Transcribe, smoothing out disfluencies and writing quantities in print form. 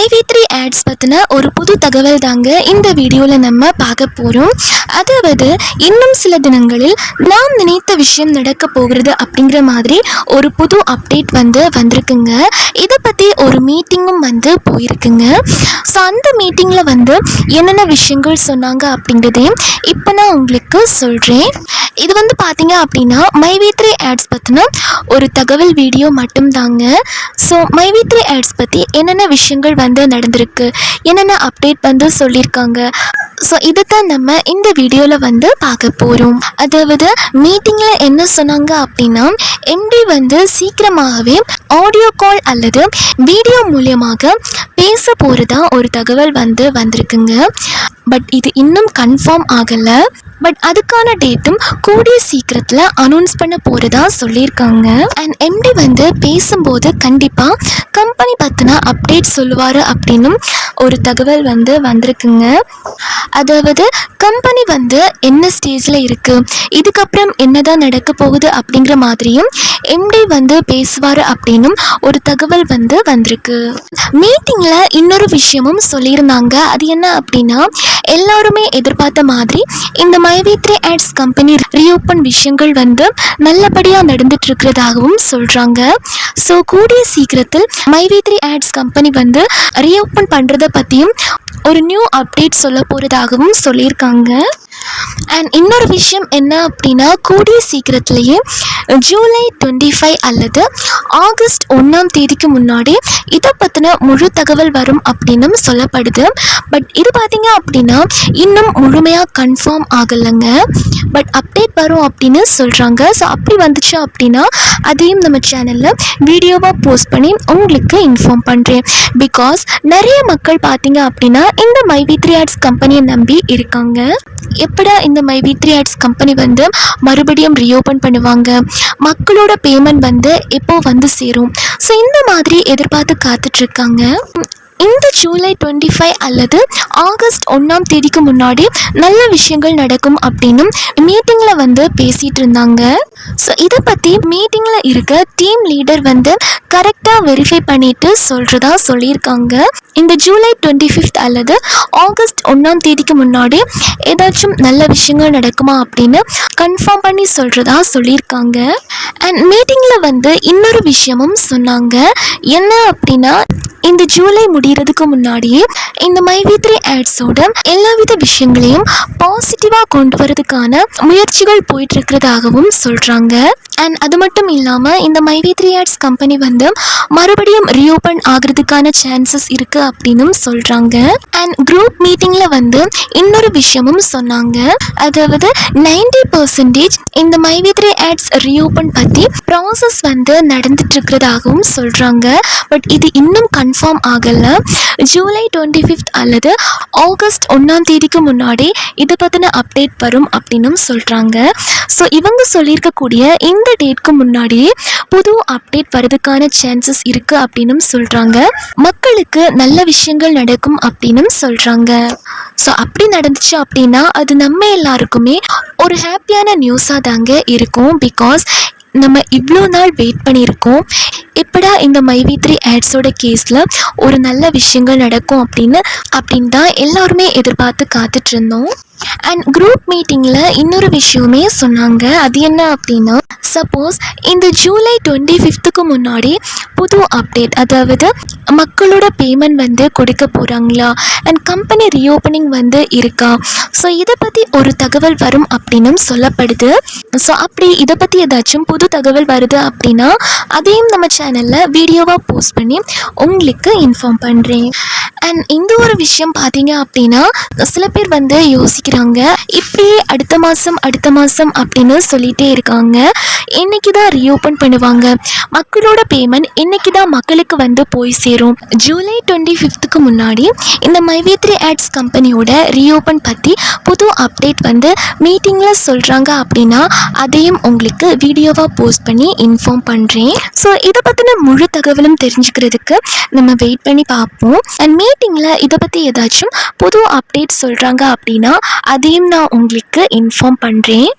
மைவி3 ads பற்றின ஒரு புது தகவல் தாங்க இந்த வீடியோவில் நம்ம பார்க்க போகிறோம். அதாவது இன்னும் சில தினங்களில் நாம் நினைத்த விஷயம் நடக்க போகிறது அப்படிங்கிற மாதிரி ஒரு புது அப்டேட் வந்திருக்குங்க. இதை பற்றி ஒரு மீட்டிங்கும் போயிருக்குங்க. ஸோ அந்த மீட்டிங்கில் என்னென்ன விஷயங்கள் சொன்னாங்க அப்படிங்கிறதையும் இப்போ நான் உங்களுக்கு சொல்கிறேன். இது பார்த்தீங்க அப்படின்னா மைவி3 ஆட்ஸ் பற்றின ஒரு தகவல் வீடியோ மட்டும்தாங்க. ஸோ மைவி3 ஆட்ஸ் பற்றி என்னென்ன விஷயங்கள் நடந்திருக்கு, என்னென்ன அப்டேட் சொல்லியிருக்காங்க, ஸோ இதைத்தான் நம்ம இந்த வீடியோவில் பார்க்க போகிறோம். அதாவது மீட்டிங்கில் என்ன சொன்னாங்க அப்படின்னா எம்டி சீக்கிரமாகவே ஆடியோ கால் அல்லது வீடியோ மூலியமாக பேச போகிறதா ஒரு தகவல் வந்திருக்குங்க. பட் இது இன்னும் கன்ஃபார்ம் ஆகலை. பட் அதுக்கான டேட்டும் கூடிய சீக்கிரத்தில் அனௌன்ஸ் பண்ண போகிறதா சொல்லியிருக்காங்க. அண்ட் எம்டி பேசும்போது கண்டிப்பாக கம்பெனி பற்றின அப்டேட் சொல்லுவார் அப்படின்னும் ஒரு தகவல் வந்திருக்குங்க. அதாவது கம்பெனி என்ன ஸ்டேஜில் இருக்குது, இதுக்கப்புறம் என்னதான் நடக்க போகுது அப்படிங்கிற மாதிரியும் எம்டி பேசுவார் அப்படின்னும் ஒரு தகவல் வந்திருக்கு. மீட்டிங்கில் இன்னொரு விஷயமும் சொல்லியிருந்தாங்க. அது என்ன அப்படின்னா எல்லாருமே எதிர்பார்த்த மாதிரி இந்த மைவி3 ஆட்ஸ் கம்பெனி ரீஓப்பன் விஷயங்கள் நல்லபடியாக நடந்துட்டு இருக்கிறதாகவும் சொல்கிறாங்க. ஸோ கூடிய சீக்கிரத்தில் மைவி3 ஆட்ஸ் கம்பெனி ரீஓப்பன் பண்ணுறதை பற்றியும் ஒரு நியூ அப்டேட் சொல்ல போகிறதாகவும் சொல்லியிருக்காங்க. அண்ட் இன்னொரு விஷயம் என்ன அப்படின்னா கூடிய சீக்கிரத்திலேயே ஜூலை 25 அல்லது ஆகஸ்ட் 1 முன்னாடி இதை பற்றின முழு தகவல் வரும் அப்படின்னு சொல்லப்படுது. பட் இது பார்த்தீங்க அப்படின்னா இன்னும் முழுமையாக கன்ஃபார்ம் ஆகலைங்க. பட் அப்டேட் வரும் அப்படின்னு சொல்கிறாங்க. ஸோ அப்படி வந்துச்சு அப்படின்னா அதையும் நம்ம சேனலில் வீடியோவாக போஸ்ட் பண்ணி உங்களுக்கு இன்ஃபார்ம் பண்ணுறேன். பிகாஸ் நிறைய மக்கள் பார்த்தீங்க அப்படின்னா இந்த மைவி3 ஆட்ஸ் கம்பெனியை நம்பி இருக்காங்க. எப்படா இந்த மைவி3 ஆட்ஸ் கம்பெனி மறுபடியும் ரீஓப்பன் பண்ணுவாங்க, மக்களோட பேமெண்ட் எப்போ சேரும், ஸோ இந்த மாதிரி எதிர்பார்த்து காத்துட்ருக்காங்க. இந்த ஜூலை 25 அல்லது ஆகஸ்ட் 1 முன்னாடி நல்ல விஷயங்கள் நடக்கும் அப்படின்னு மீட்டிங்கில் பேசிகிட்டு இருந்தாங்க. ஸோ இதை பற்றி மீட்டிங்கில் இருக்க டீம் லீடர் கரெக்டாக வெரிஃபை பண்ணிட்டு சொல்கிறதா சொல்லியிருக்காங்க. இந்த ஜூலை 25 அல்லது ஆகஸ்ட் 1 முன்னாடி ஏதாச்சும் நல்ல விஷயங்கள் நடக்குமா அப்படின்னு கன்ஃபார்ம் பண்ணி சொல்கிறதா சொல்லியிருக்காங்க. அண்ட் மீட்டிங்கில் இன்னொரு விஷயமும் சொன்னாங்க. என்ன அப்படின்னா இந்த ஜூலை முடிகிறதுக்கு முன்னாடியே இந்த மைவி3 ஆட்ஸோட எல்லாவித விஷயங்களையும் பாசிட்டிவாக கொண்டு வரதுக்கான முயற்சிகள் போயிட்டு இருக்கிறதாகவும் சொல்கிறாங்க. அண்ட் அது மட்டும் இல்லாமல் இந்த மைவி3 ஆட்ஸ் கம்பெனி மறுபடியும் ரீஓப்பன் ஆகிறதுக்கான சான்சஸ் இருக்குது அப்படின்னு சொல்கிறாங்க. அண்ட் குரூப் மீட்டிங்கில் இன்னொரு விஷயமும் சொன்னாங்க. அதாவது 90% இந்த மைவி3 ஆட்ஸ் ரீஓப்பன் பற்றி ப்ராசஸ் நடந்துட்டு இருக்கிறதாகவும் சொல்கிறாங்க. பட் இது இன்னும் கன்ஃபார்ம் ஆகலை. ஜூலை 25 அல்லது ஆகஸ்ட் 1 முன்னாடி இதை பற்றின அப்டேட் வரும் அப்படின்னும் சொல்கிறாங்க. ஸோ இவங்க சொல்லியிருக்கக்கூடிய இந்த டேட்க்கு முன்னாடியே புது அப்டேட் வரதுக்கான சான்சஸ் இருக்குது அப்படின்னும் சொல்கிறாங்க. மக்களுக்கு நல்ல விஷயங்கள் நடக்கும் அப்படின்னும் சொல்கிறாங்க. ஸோ அப்படி நடந்துச்சு அப்படின்னா அது நம்ம எல்லாருக்குமே ஒரு ஹாப்பியான நியூஸாக தாங்க இருக்கும். பிகாஸ் நம்ம இவ்வளோ நாள் வெயிட் பண்ணியிருக்கோம், எப்படா இந்த மைவி3 ஆட்ஸோட கேஸில் ஒரு நல்ல விஷயங்கள் நடக்கும் அப்படின்னு தான் எல்லாருமே எதிர்பார்த்து காத்துட்டு இருந்தோம். அண்ட் குரூப் மீட்டிங்கில் இன்னொரு விஷயமே சொன்னாங்க. அது என்ன அப்படின்னா சப்போஸ் இந்த ஜூலை 25 முன்னாடி புது அப்டேட், அதாவது மக்களோட பேமெண்ட் கொடுக்க போகிறாங்களா அண்ட் கம்பெனி ரீஓப்பனிங் இருக்கா, ஸோ இதை பற்றி ஒரு தகவல் வரும் அப்படின்னும் சொல்லப்படுது. ஸோ அப்படி இதை பற்றி ஏதாச்சும் புது தகவல் வருது அப்படின்னா அதையும் நம்ம சேனலில் வீடியோவாக போஸ்ட் பண்ணி உங்களுக்கு இன்ஃபார்ம் பண்ணுறேன். அண்ட் இந்த ஒரு விஷயம் பார்த்தீங்க அப்படின்னா சில பேர் யோசிக்கிறாங்க, இப்படியே அடுத்த மாதம் அப்படின்னு சொல்லிகிட்டே இருக்காங்க. இன்னைக்கு தான் ரீஓப்பன் பண்ணுவாங்க, மக்களோட பேமெண்ட் இன்னைக்கு தான் மக்களுக்கு போய் சேரும். ஜூலை 25 முன்னாடி இந்த மைவி3 ஆட்ஸ் கம்பெனியோட ரீஓப்பன் பற்றி புது அப்டேட் மீட்டிங்கில் சொல்கிறாங்க அப்படின்னா அதையும் உங்களுக்கு வீடியோவாக போஸ்ட் பண்ணி இன்ஃபார்ம் பண்ணுறேன். ஸோ இதை பற்றின முழு தகவலும் தெரிஞ்சுக்கிறதுக்கு நம்ம வெயிட் பண்ணி பார்ப்போம். அண்ட் மீட்டிங்கில் இதை பற்றி ஏதாச்சும் புது அப்டேட் சொல்கிறாங்க அப்படின்னா அதையும் நான் உங்களுக்கு இன்ஃபார்ம் பண்ணுறேன்.